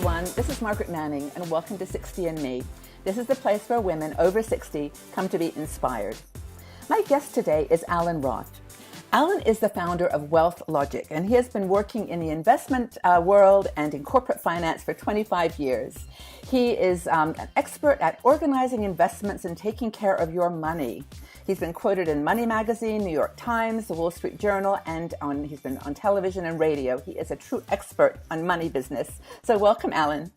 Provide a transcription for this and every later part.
everyone. This is Margaret Manning, and welcome to 60 and Me. This is the place where women over 60 come to be inspired. My guest today is Allan Roth. Allan is the founder of Wealth Logic, and he has been working in the investment world and in corporate finance for 25 years. He is an expert at organizing investments and taking care of your money. He's been quoted in Money Magazine, New York Times, the Wall Street Journal, and he's been on television and radio. He is a true expert on money business. So welcome, Allan.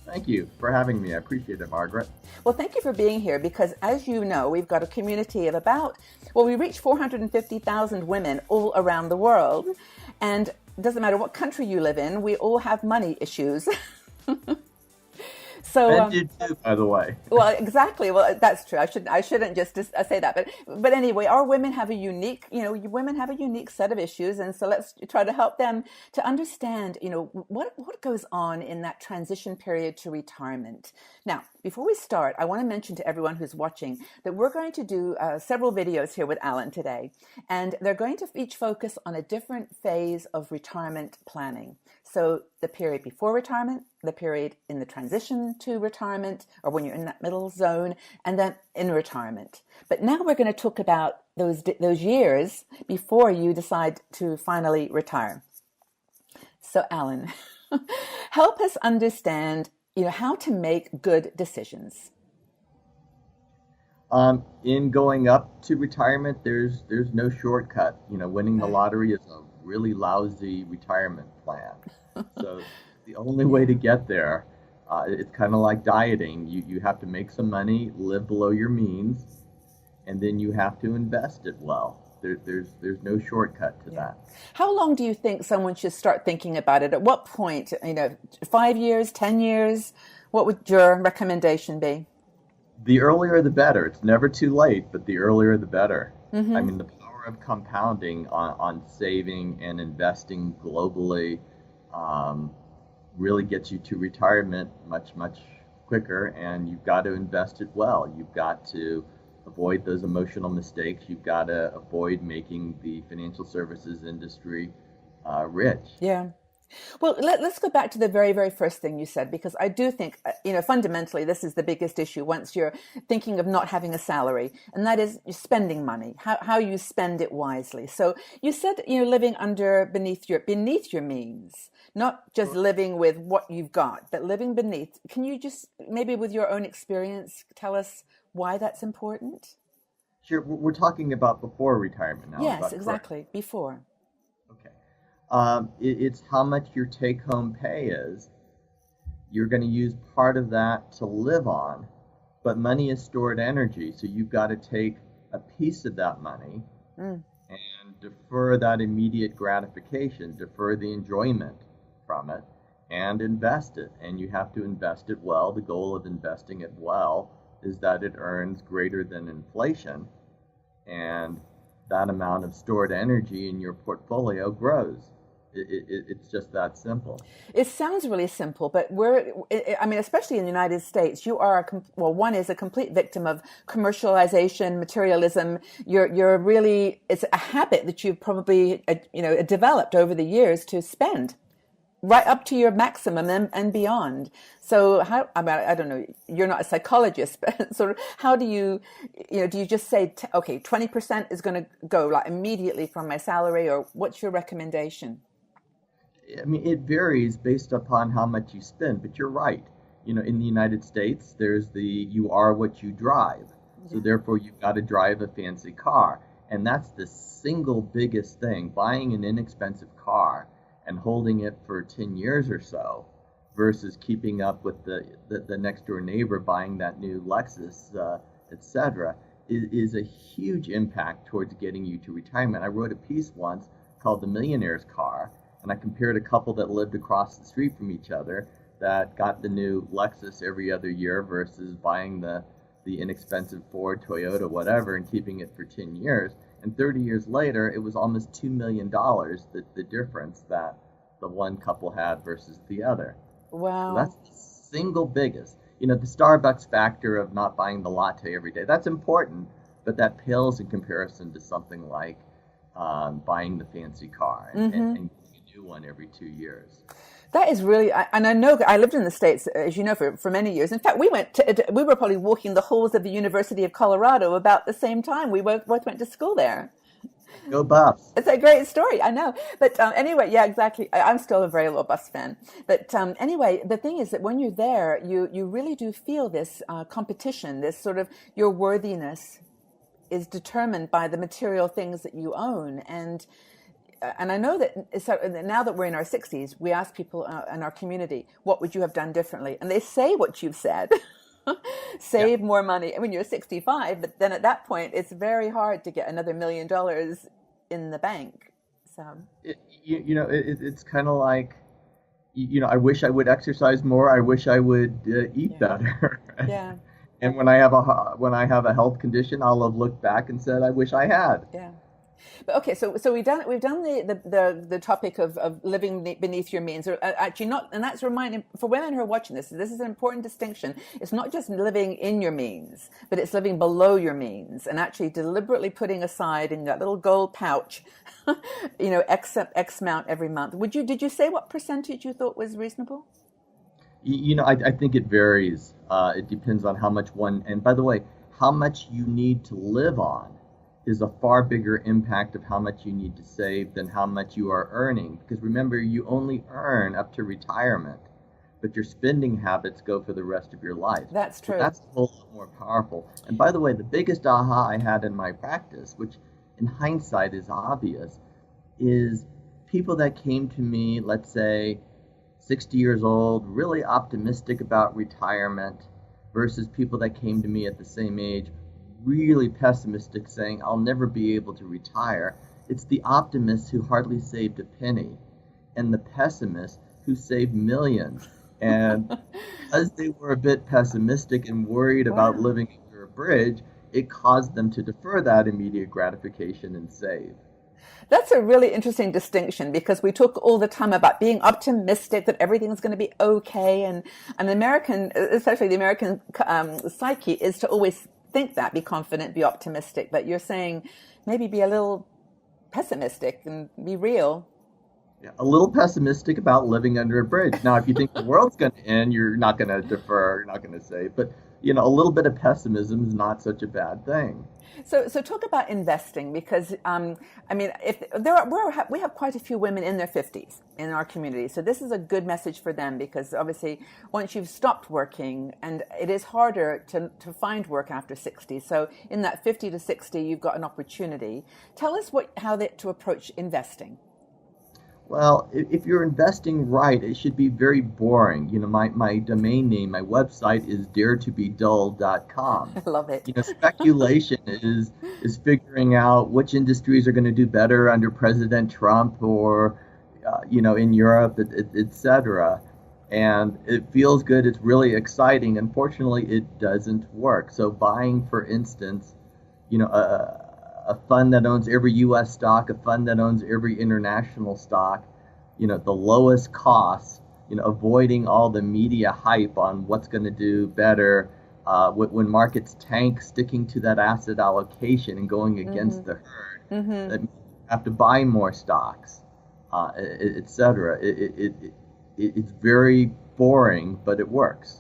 Thank you for having me. I appreciate it, Margaret. Well, thank you for being here because, as you know, we've got a community of we reach 450,000 women all around the world. And it doesn't matter what country you live in, we all have money issues. So, and you too, by the way. Well, exactly. Well, that's true. I shouldn't just say that. But anyway, our women have a unique, women have a unique set of issues. And so let's try to help them to understand, what goes on in that transition period to retirement. Now, before we start, I want to mention to everyone who's watching that we're going to do several videos here with Allan today. And they're going to each focus on a different phase of retirement planning. So the period before retirement, the period in the transition to retirement, or when you're in that middle zone, and then in retirement. But now we're going to talk about those years before you decide to finally retire. So Allan, help us understand, how to make good decisions. In going up to retirement, there's no shortcut. Winning the lottery is a really lousy retirement plan. So the only way to get there, it's kind of like dieting. You have to make some money, live below your means, and then you have to invest it well. There's no shortcut to that. How long do you think someone should start thinking about it? At what point? 5 years, 10 years? What would your recommendation be? The earlier the better. It's never too late, but the earlier the better. Mm-hmm. I mean, the power of compounding on saving and investing globally really gets you to retirement much, much quicker, and you've got to invest it well. You've got to avoid those emotional mistakes. You've got to avoid making the financial services industry rich. Yeah. Well, let's go back to the very, very first thing you said, because I do think, fundamentally, this is the biggest issue once you're thinking of not having a salary, and that is spending money, how you spend it wisely. So you said, living beneath your means, not just living with what you've got, but living beneath. Can you just, maybe with your own experience, tell us why that's important? Sure. We're talking about before retirement now. Yes, exactly. Correct? Before. Okay. It's how much your take-home pay is. You're going to use part of that to live on, but money is stored energy, so you've got to take a piece of that money and defer that immediate gratification, defer the enjoyment from it, and invest it. And you have to invest it well. The goal of investing it well is that it earns greater than inflation, and that amount of stored energy in your portfolio grows. It's just that simple. It sounds really simple, but especially in the United States, you are, one is a complete victim of commercialization, materialism. It's a habit that you've probably, developed over the years to spend right up to your maximum and beyond. So I don't know, you're not a psychologist, but sort of how do you just say, okay, 20% is going to go like immediately from my salary, or what's your recommendation? I mean, it varies based upon how much you spend, but you're right. In the United States, there's you are what you drive. So therefore, you've got to drive a fancy car. And that's the single biggest thing. Buying an inexpensive car and holding it for 10 years or so versus keeping up with the next door neighbor buying that new Lexus, etc., is a huge impact towards getting you to retirement. I wrote a piece once called The Millionaire's Car, and I compared a couple that lived across the street from each other that got the new Lexus every other year versus buying the inexpensive Ford, Toyota, whatever, and keeping it for 10 years. And 30 years later, it was almost $2 million, the difference that the one couple had versus the other. Wow. So that's the single biggest. The Starbucks factor of not buying the latte every day, that's important, but that pales in comparison to something like buying the fancy car and getting a new one every 2 years. That is really, and I know I lived in the States, as you know, for many years. In fact, we were probably walking the halls of the University of Colorado about the same time. We both went to school there. Go Buffs. It's a great story, I know. But anyway, yeah, exactly. I'm still a very robust fan. But anyway, the thing is that when you're there, you really do feel this competition, this sort of your worthiness is determined by the material things that you own. And I know that so now that we're in our 60s, we ask people in our community, what would you have done differently? And they say what you've said. Save Yeah. more money when you're 65, but then at that point, it's very hard to get another $1 million in the bank. So, It's kind of like, I wish I would exercise more. I wish I would eat yeah, better. yeah, And when I have a health condition, I'll have looked back and said, I wish I had. yeah. But okay, so we've done the topic of living beneath your means, or actually not, and that's reminding for women who are watching this. This is an important distinction. It's not just living in your means, but it's living below your means, and actually deliberately putting aside in that little gold pouch, X amount every month. Did you say what percentage you thought was reasonable? I think it varies. It depends on how much and by the way, how much you need to live on is a far bigger impact of how much you need to save than how much you are earning. Because remember, you only earn up to retirement, but your spending habits go for the rest of your life. That's So true. that's a whole lot more powerful. And by the way, the biggest aha I had in my practice, which in hindsight is obvious, is people that came to me, let's say 60 years old, really optimistic about retirement, versus people that came to me at the same age, really pessimistic, saying, I'll never be able to retire. It's the optimists who hardly saved a penny, and the pessimists who saved millions. And because they were a bit pessimistic and worried about Wow. living under a bridge, it caused them to defer that immediate gratification and save. That's a really interesting distinction because we talk all the time about being optimistic that everything's going to be okay, and an American, especially the American psyche, is to always think that, be confident, be optimistic. But you're saying maybe be a little pessimistic and be real. Yeah, a little pessimistic about living under a bridge. Now, if you think the world's going to end, you're not going to defer, you're not going to save. But, a little bit of pessimism is not such a bad thing. So talk about investing because I mean, if there are we have quite a few women in their 50s in our community, so this is a good message for them because obviously once you've stopped working, and it is harder to find work after 60. So in that 50 to 60, you've got an opportunity. Tell us how to approach investing. Well, if you're investing right, it should be very boring. My domain name, my website is daretobedull.com. I love it. Speculation is figuring out which industries are going to do better under President Trump or, in Europe, etc. And it feels good. It's really exciting. Unfortunately, it doesn't work. So buying, for instance, a fund that owns every U.S. stock, a fund that owns every international stock, the lowest costs, avoiding all the media hype on what's going to do better, when markets tank, sticking to that asset allocation and going against the herd. Mm-hmm. That means you have to buy more stocks, et cetera. It's very boring, but it works.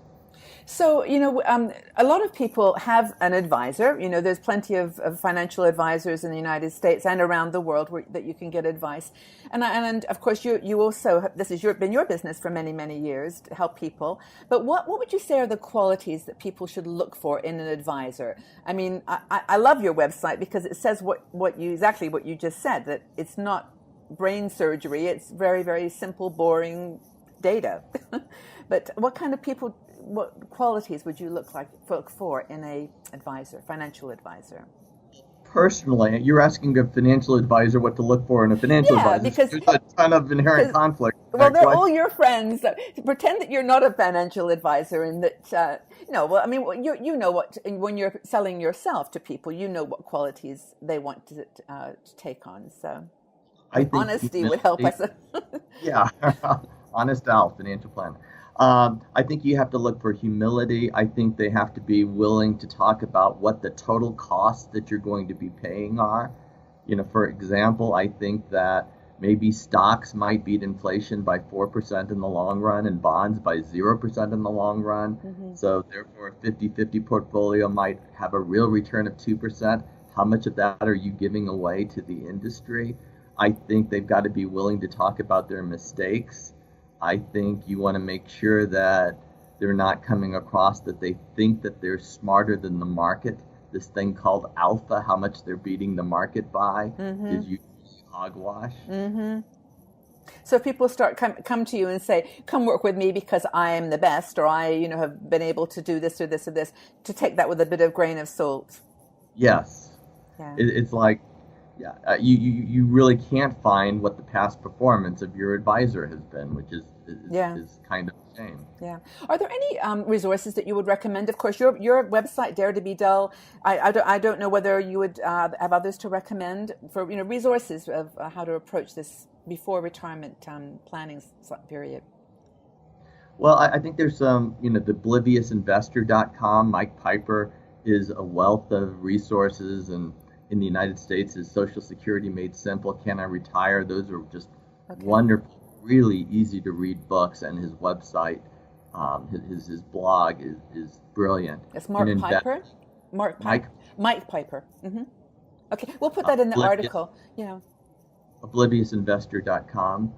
So, a lot of people have an advisor. There's plenty of financial advisors in the United States and around the world that you can get advice. And of course, you also, this has been your business for many, many years to help people. But what would you say are the qualities that people should look for in an advisor? I mean, I love your website because it says exactly what you just said, that it's not brain surgery. It's very, very simple, boring data. But what qualities would you look for in a financial advisor? Personally, you're asking a financial advisor what to look for in a financial Yeah, advisor. There's a ton of inherent conflict in well, that they're all question. your friends. Pretend that you're not a financial advisor, and that well, I mean, you know what when you're selling yourself to people, you know what qualities they want to take on. So I think honesty would help us. yeah, honest Al, financial planner. I think you have to look for humility. I think they have to be willing to talk about what the total costs that you're going to be paying are. For example, I think that Maybe stocks might beat inflation by 4% in the long run and bonds by 0% in the long run. So therefore, a 50-50 portfolio might have a real return of 2%. How much of that are you giving away to the industry? I think they've got to be willing to talk about their mistakes. I think you want to make sure that they're not coming across that they think that they're smarter than the market. This thing called alpha, how much they're beating the market by, is usually hogwash. So if people start come to you and say, "Come work with me because I am the best," or "I, have been able to do this or this or this," to take that with a bit of grain of salt. Yes. Yeah. It's like, you really can't find what the past performance of your advisor has been, which is kind of a shame. Yeah. Are there any resources that you would recommend? Of course, your website, Dare to Be Dull. I don't know whether you would have others to recommend for resources of how to approach this before retirement planning period. Well, I think there's some, the obliviousInvestor.com. Mike Piper is a wealth of resources, and in the United States is Social Security Made Simple, Can I Retire? Those are just wonderful, really easy to read books, and his website, his blog is brilliant. It's Mark Piper? Mike Piper. Okay, we'll put that in the article. ObliviousInvestor.com.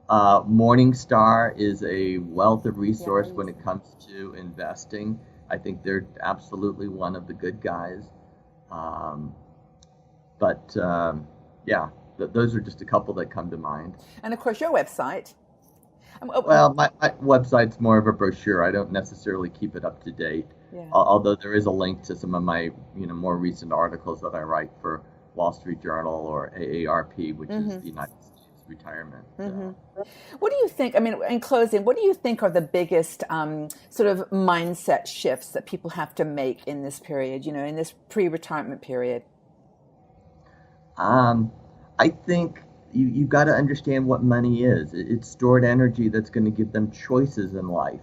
Morningstar is a wealth of resource when it comes to investing. I think they're absolutely one of the good guys. Those are just a couple that come to mind. And of course, your website. Well, my website's more of a brochure. I don't necessarily keep it up to date. Although there is a link to some of my more recent articles that I write for Wall Street Journal or AARP, which is the United States Retirement. What do you think? I mean, in closing, what do you think are the biggest sort of mindset shifts that people have to make in this period? In this pre-retirement period. I think you've got to understand what money is. It's stored energy that's going to give them choices in life,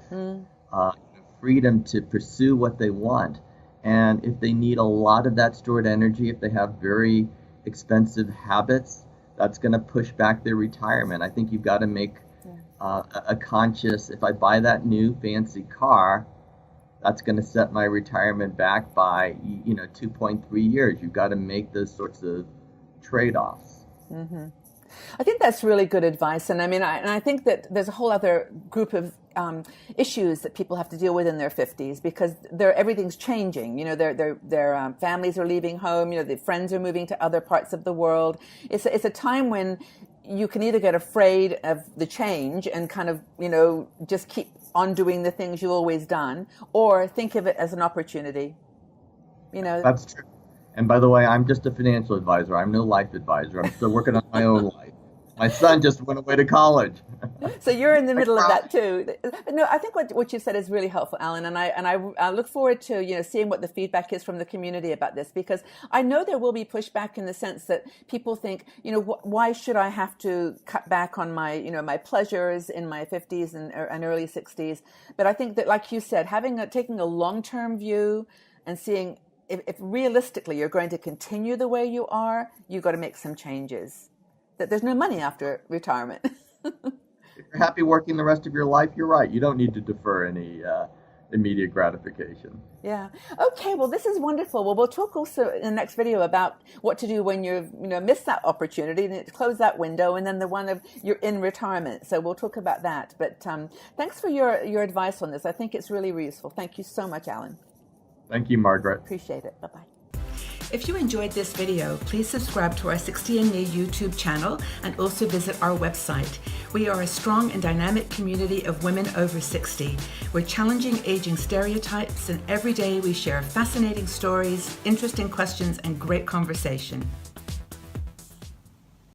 freedom to pursue what they want. And if they need a lot of that stored energy, if they have very expensive habits, that's going to push back their retirement. I think you've got to make a conscious, if I buy that new fancy car, that's going to set my retirement back by 2.3 years. You've got to make those sorts of trade-offs. I think that's really good advice, and I think that there's a whole other group of issues that people have to deal with in their 50s because everything's changing. Their families are leaving home. Their friends are moving to other parts of the world. It's a time when you can either get afraid of the change and kind of just keep on doing the things you've always done, or think of it as an opportunity. That's true. And by the way, I'm just a financial advisor. I'm no life advisor. I'm still working on my own life. My son just went away to college. So you're in the middle of that too. No, I think what you said is really helpful, Allan, and I look forward to seeing what the feedback is from the community about this, because I know there will be pushback in the sense that people think, why should I have to cut back on my my pleasures in my 50s and early 60s? But I think that, like you said, taking a long-term view and seeing if realistically you're going to continue the way you are, you've got to make some changes. That there's no money after retirement. If you're happy working the rest of your life, you're right. You don't need to defer any immediate gratification. Yeah. Okay. Well, this is wonderful. Well, we'll talk also in the next video about what to do when you've missed that opportunity and close that window, and then the one of you're in retirement. So we'll talk about that. But thanks for your advice on this. I think it's really useful. Thank you so much, Allan. Thank you, Margaret. Appreciate it. Bye-bye. If you enjoyed this video, please subscribe to our 60andMe YouTube channel and also visit our website. We are a strong and dynamic community of women over 60. We're challenging aging stereotypes, and every day we share fascinating stories, interesting questions, and great conversation.